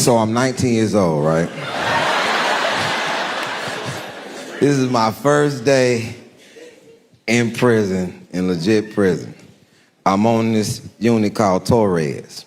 So I'm 19 years old, right? This is my first day in prison, in legit prison. I'm on this unit called Torres.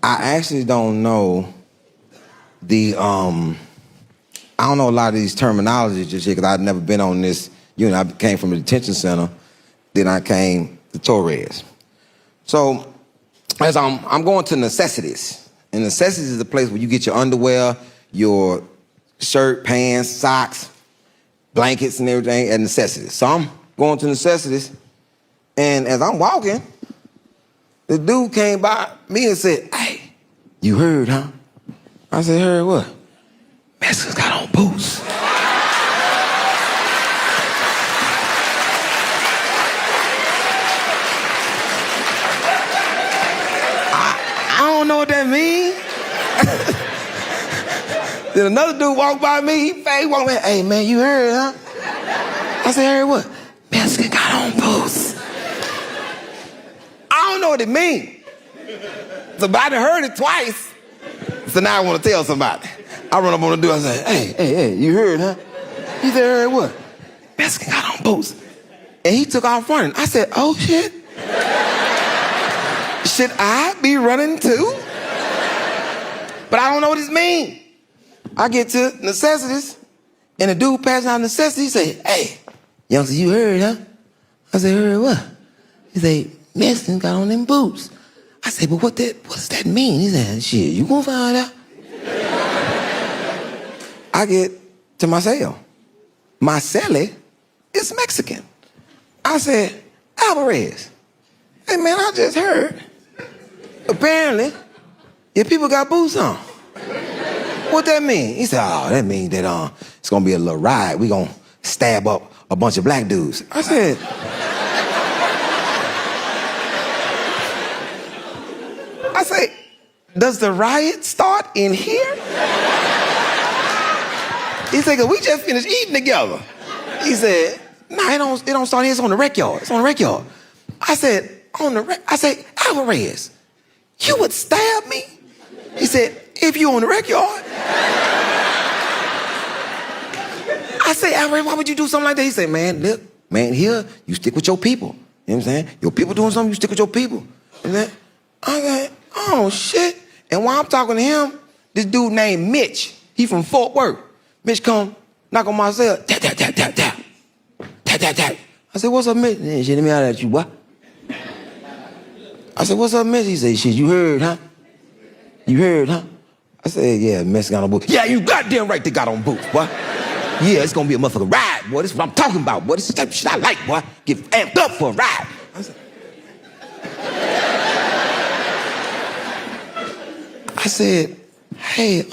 I actually don't know I don't know a lot of these terminologies just yet because I've never been on this unit. I came from a detention center, then I came to Torres. So as I'm going to necessities. And necessities is the place where you get your underwear, your shirt, pants, socks, blankets and everything at necessities. So I'm going to necessities, and as I'm walking, the dude came by me and said, "Hey, you heard, huh?" I said, "Heard what?" "Mexicans got on boots." I don't know what that means. Then another dude walked by me, he walked by, "Hey man, you heard, huh?" I said, "Heard what?" "Mexican got on boots." I don't know what it means. So but I done heard it twice. So now I want to tell somebody. I run up on the dude, I say, hey, you heard, huh? He said, "Heard what?" "Mexican got on boots." And he took off running. I said, "Oh shit. Should I be running too?" But I don't know what this means. I get to necessities, and the dude passing out necessities, he say, "Hey, youngster, you heard, huh?" I said, "Heard what?" He say, "Mexicans got on them boots." I said, "But what does that mean?" He said, "Shit, you gonna find out." I get to my cell. My cellie is Mexican. I said, "Alvarez, hey man, I just heard. Apparently, your people got boots on. What that mean?" He said, "Oh, that means that it's gonna be a little riot. We gonna stab up a bunch of black dudes." I said, "Does the riot start in here?" He said, "'Cause we just finished eating together." He said, "Nah, it don't start here, it's on the rec yard. It's on the rec yard." I said, "Alvarez, you would stab me?" He said, "If you on the rec yard." I said, "Alvarez, why would you do something like that?" He said, "Man, look, man, here, you stick with your people. You know what I'm saying? Your people doing something, you stick with your people." And then I said, "Oh, shit." And while I'm talking to him, this dude named Mitch, he from Fort Worth. Mitch come, knock on my cell, tap, tap, tap, tap, tap. Tap, tap, tap. I said, "What's up, Mitch?" "Yeah, shit, let me out at you, what?" I said, "What's up, Mitch?" He said, "Shit, you heard, huh? You heard, huh?" I said, "Yeah, Mexican got on boots." "Yeah, you goddamn right they got on boots, boy. Yeah, it's gonna be a motherfucking ride, boy. This is what I'm talking about, boy. This is the type of shit I like, boy. Get amped up for a ride." I said, "Hey,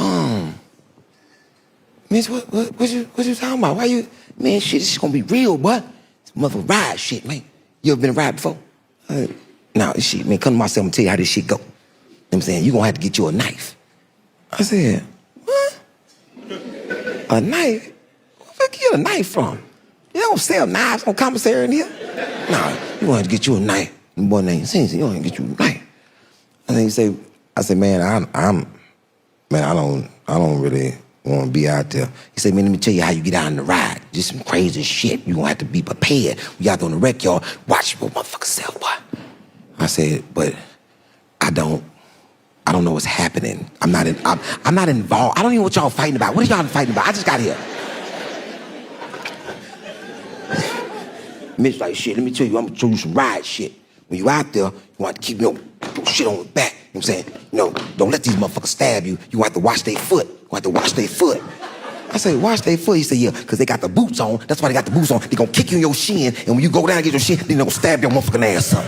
Mitch, what you talking about? Why you, man, shit, this is gonna be real, boy. It's a motherfucking ride shit, man. You ever been a ride before?" "No, this shit, man, come to myself and tell you how this shit go. You know what I'm saying? You gonna have to get you a knife." I said, "What? A knife? Where you get a knife from? You don't sell knives on commissary in here." "Nah, you gonna have to get you a knife." The boy named Cincy, "You gonna have to get you a knife." And then he said, I said, "Man, I don't really want to be out there." He said, "Man, let me tell you how you get out on the ride. Just some crazy shit. You gonna have to be prepared. We out there on the rec yard. Watch your motherfucking self, boy." I said, "But I don't know what's happening. I'm not involved. I don't even know what y'all fighting about. What are y'all fighting about? I just got here." Mitch like, "Shit, let me tell you, I'm gonna show you some ride shit. When you out there, you want to keep your shit on the back. You know what I'm saying? Don't let these motherfuckers stab you. You have to watch their foot. You have to watch their foot." I said, "Watch their foot?" He said, "Yeah, because they got the boots on. That's why they got the boots on. They gonna kick you in your shin, and when you go down and get your shin, they gonna stab your motherfucking ass up.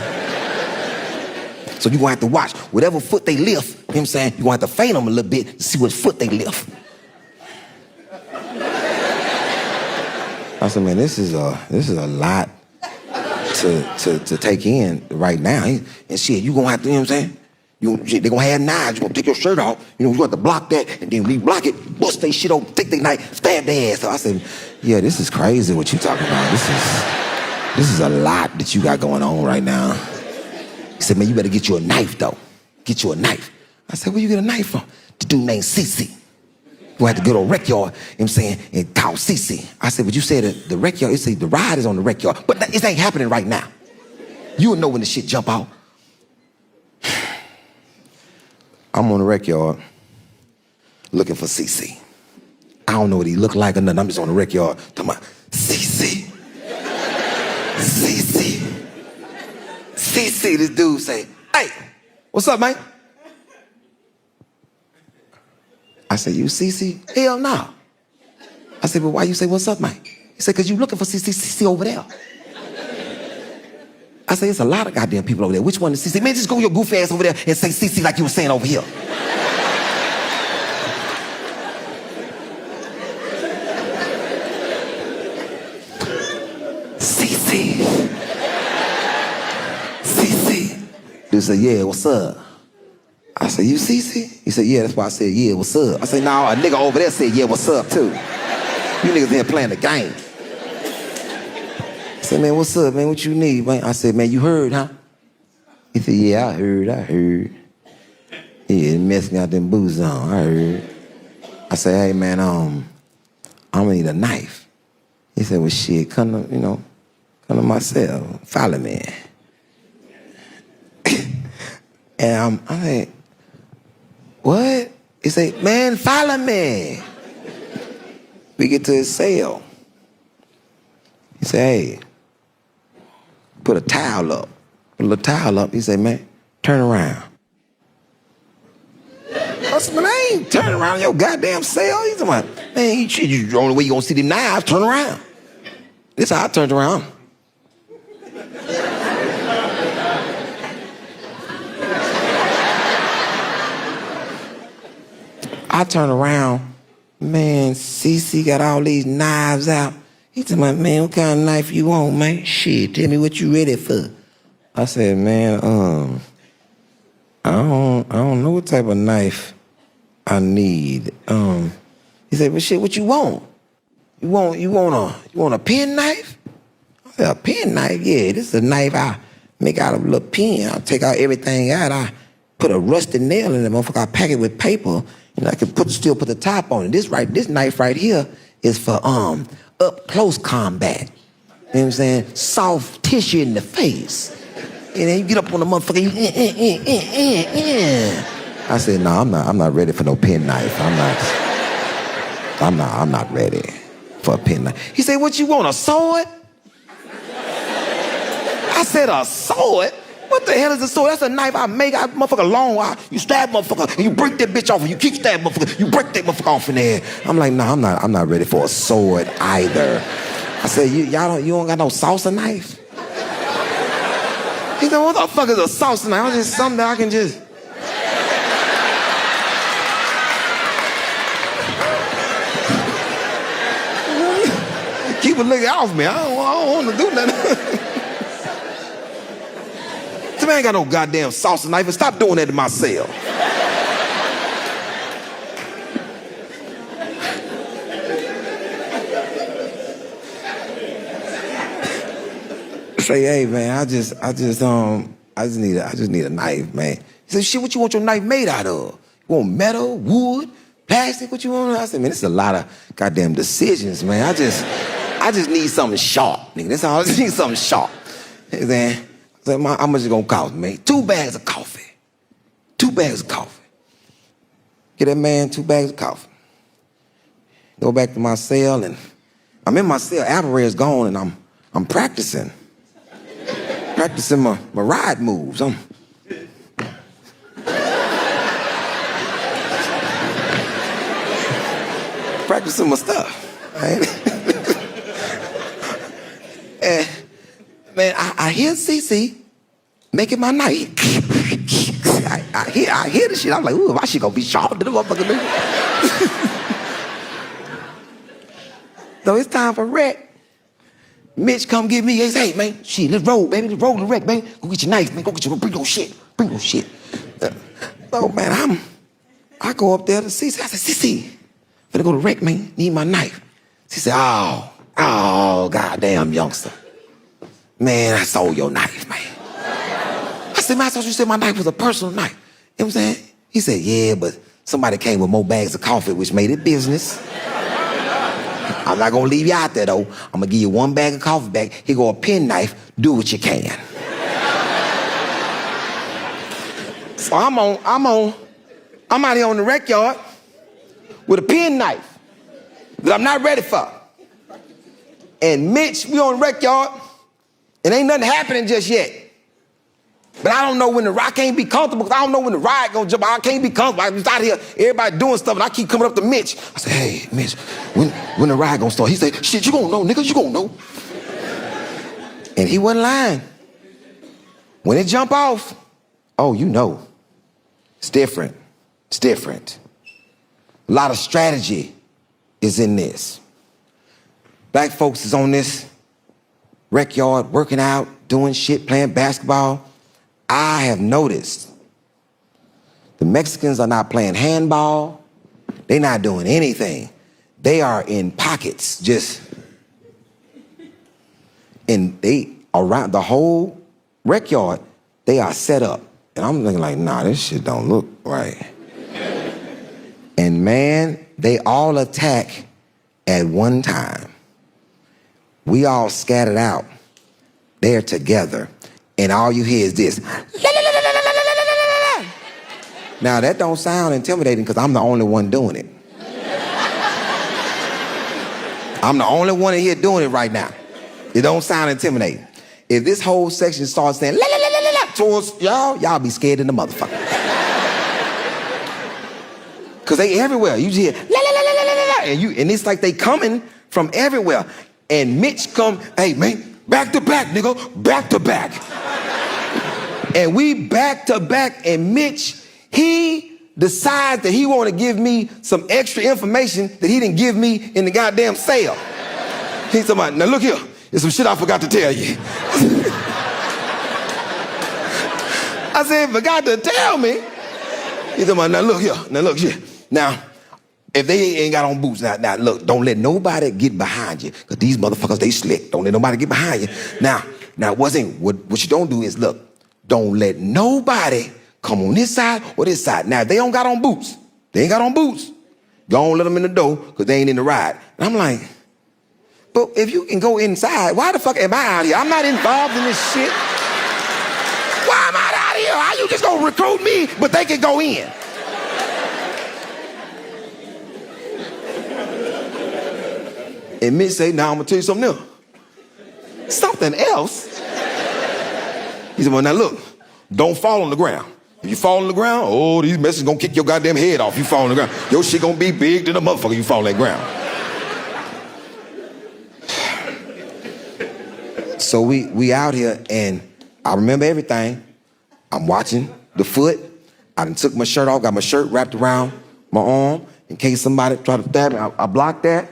So you gonna have to watch whatever foot they lift. You know what I'm saying? You gonna have to feint them a little bit to see which foot they lift." I said, "Man, this is a lot to take in right now. And shit, you gonna have to, you know what I'm saying? They gonna have knives. You gonna take your shirt off. You have to block that, and then when you block it, bust they shit open, take their knife, stab their ass." So I said, "Yeah, this is crazy what you talking about. This is a lot that you got going on right now." He said, "Man, you better get you a knife though. Get you a knife." I said, "Where you get a knife from?" the dude named CC. We had to go to a rec yard, you know what I'm saying, and call CC. I said, but you said the rec yard, you said the ride is on the rec yard, but it ain't happening right now. You'll know when the shit jump out. I'm on the rec yard looking for CC. I don't know what he looked like or nothing. I'm just on the rec yard talking about CC. CC. CC, this dude say, hey, what's up, man? I said, you CC? Hell no. I said, well, why you say, what's up, man? He said, because you looking for CC over there. I said, it's a lot of goddamn people over there. Which one is CC? Man, just go your goofy ass over there and say CC like you were saying over here. CC. CC. Dude said, yeah, what's up? I said, you CC? He said, yeah, that's why I said, yeah, what's up? I said, no, a nigga over there said, yeah, what's up, too. You niggas there playing the game. I said, man, what's up, man? What you need, man? I said, man, you heard, huh? He said, yeah, I heard. Yeah, messing out them boots on, I heard. I said, hey, man, I'm gonna need a knife. He said, well, shit, come to myself, follow me. And I'm like, what? He said, man, follow me. We get to his cell. He said, hey, put a towel up. Put a little towel up. He said, man, turn around. I said, man, I ain't turning around in your goddamn cell. He's like, man, the only way you gonna see them knives, turn around. This is how I turned around. I turn around, man, CC got all these knives out. He said, man, what kind of knife you want, man? Shit, tell me what you ready for. I said, man, I don't know what type of knife I need. He said, well, shit, what you want? You want a pen knife? I said, a pen knife? Yeah, this is a knife I make out of a little pen. I take out everything out. I put a rusty nail in the motherfucker. I pack it with paper. And I can still put the top on it. This knife right here is for up close combat. You know what I'm saying? Soft tissue in the face. And then you get up on the motherfucker, you I said, no, I'm not ready for no pen knife. I'm not ready for a pen knife. He said, what you want, a sword? I said, a sword? What the hell is a sword? That's a knife I make out motherfucker long. You stab motherfucker and you break that bitch off and you keep stabbing motherfucker. You break that motherfucker off in there. I'm like, no, I'm not ready for a sword either. I said, you don't got no salsa knife? He said, what the fuck is a salsa knife? It's just something that I can just. Keep a nigga off me. I don't want to do nothing. This man ain't got no goddamn salsa knife, and stop doing that to my cell. Say, hey man, I just need a knife, man. He said, shit, what you want your knife made out of? You want metal, wood, plastic? What you want? I said, man, this is a lot of goddamn decisions, man. I just need something sharp, nigga. That's all. I just need something sharp. Hey, man. I said, how much it gonna cost, man? 2 bags of coffee. 2 bags of coffee. Get that man 2 bags of coffee. Go back to my cell, and I'm in my cell. Alvarez gone, and I'm practicing. Practicing my ride moves. Practicing my stuff. Right? And man, I hear CC making my knife. I hear this shit. I'm like, ooh, my shit gonna be sharp to the motherfucker. So it's time for wreck. Mitch come get me. He say, hey man, shit, let's roll, baby. Let's roll the wreck, man. Go get your knife, man. Bring your shit. Bring your shit. So man, I go up there to CC. I said, CC, finna go to wreck, man. Need my knife. She said, oh, goddamn youngster. Man, I sold your knife, man. I said, man, I thought you said my knife was a personal knife. You know what I'm saying? He said, yeah, but Somebody came with more bags of coffee, which made it business. I'm not gonna leave you out there though. I'm gonna give you 1 bag of coffee back. Here go a penknife, do what you can. So I'm out here on the rec yard with a penknife that I'm not ready for. And Mitch, we on the rec yard, and ain't nothing happening just yet. But I don't know when I can't be comfortable, because I don't know when the ride gonna jump. I can't be comfortable. I'm just out here, everybody doing stuff, and I keep coming up to Mitch. I say, hey, Mitch, when the ride gonna start? He say, shit, you gonna know, nigga, you gonna know. And he wasn't lying. When it jump off, oh, you know. It's different. It's different. A lot of strategy is in this. Black folks is on this rec yard, working out, doing shit, playing basketball. I have noticed the Mexicans are not playing handball. They're not doing anything. They are in pockets, just, and they around the whole rec yard, they are set up. And I'm thinking like, nah, this shit don't look right. And man, they all attack at one time. We all scattered out. They're together. And all you hear is this. Now, that don't sound intimidating because I'm the only one doing it. I'm the only one in here doing it right now. It don't sound intimidating. If this whole section starts saying, la, la, la, la, la, la, towards y'all be scared in the motherfucker. Because they everywhere. You just hear, la, la, la, la, la, la, la, and it's like they coming from everywhere. And Mitch come, hey, man, back to back, nigga, back to back. And we back to back, and Mitch, he decides that he want to give me some extra information that he didn't give me in the goddamn sale. He's talking about, now look here, there's some shit I forgot to tell you. I said, forgot to tell me? He's talking about, now look here. Now, if they ain't got on boots, now look, don't let nobody get behind you, because these motherfuckers, they slick. Don't let nobody get behind you. Now, what you don't do is, look, don't let nobody come on this side or this side. Now, if they don't got on boots, don't let them in the door, because they ain't in the ride. And I'm like, but if you can go inside, why the fuck am I out here? I'm not involved in this shit. Why am I out here? How you just gonna recruit me, but they can go in? And Mitch say, now I'm gonna tell you something else. Something else? He said, well, now look, don't fall on the ground. If you fall on the ground, oh, these messages gonna kick your goddamn head off. You fall on the ground. Your shit gonna be big than a motherfucker you fall on that ground. So we out here, and I remember everything. I'm watching the foot. I done took my shirt off, got my shirt wrapped around my arm in case somebody try to stab me. I blocked that.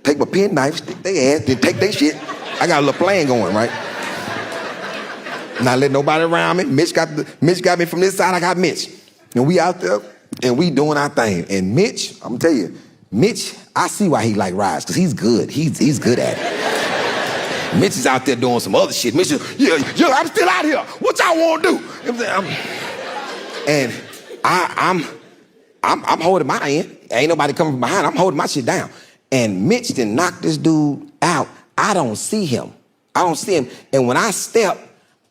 Take my pen knife, stick their ass, then take their shit. I got a little plan going, right? Not let nobody around me. Mitch got me from this side, I got Mitch. And we out there, and we doing our thing. And Mitch, I'm gonna tell you, Mitch, I see why he like rides, because he's good. He's good at it. Mitch is out there doing some other shit. Mitch is, yeah, I'm still out here. What y'all want to do? And I'm holding my end. Ain't nobody coming from behind. I'm holding my shit down. And Mitch done knocked this dude out. I don't see him. And when I step,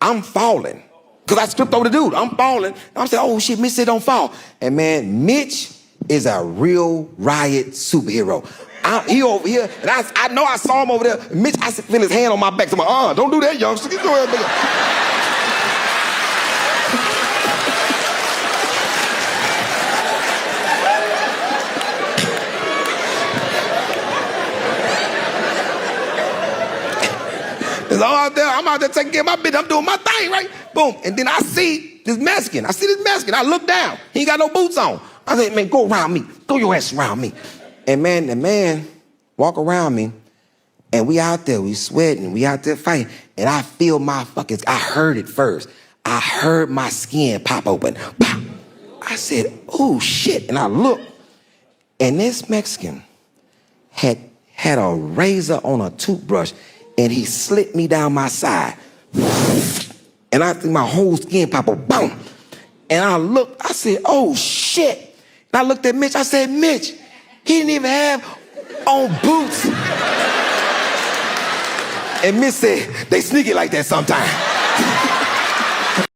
I'm falling. Because I stripped over the dude. I'm falling. I'm saying, oh shit, Mitch said don't fall. And man, Mitch is a real riot superhero. He over here, and I know I saw him over there. Mitch, I feel his hand on my back. So I'm like, don't do that, youngster. Get your ass back. I'm out there taking care of my bitch. I'm doing my thing, right? Boom. And then I see this Mexican. I look down. He ain't got no boots on. I said, man, go around me. Throw your ass around me. And man, the man walk around me, and we out there, we sweating, we out there fighting. And I feel I heard it first. I heard my skin pop open. Pop. I said, oh shit. And I looked, and this Mexican had a razor on a toothbrush, and he slit me down my side. And I think my whole skin pop up, boom. And I looked, I said, oh shit. And I looked at Mitch, I said, Mitch, he didn't even have on boots. And Mitch said, they sneaky like that sometimes.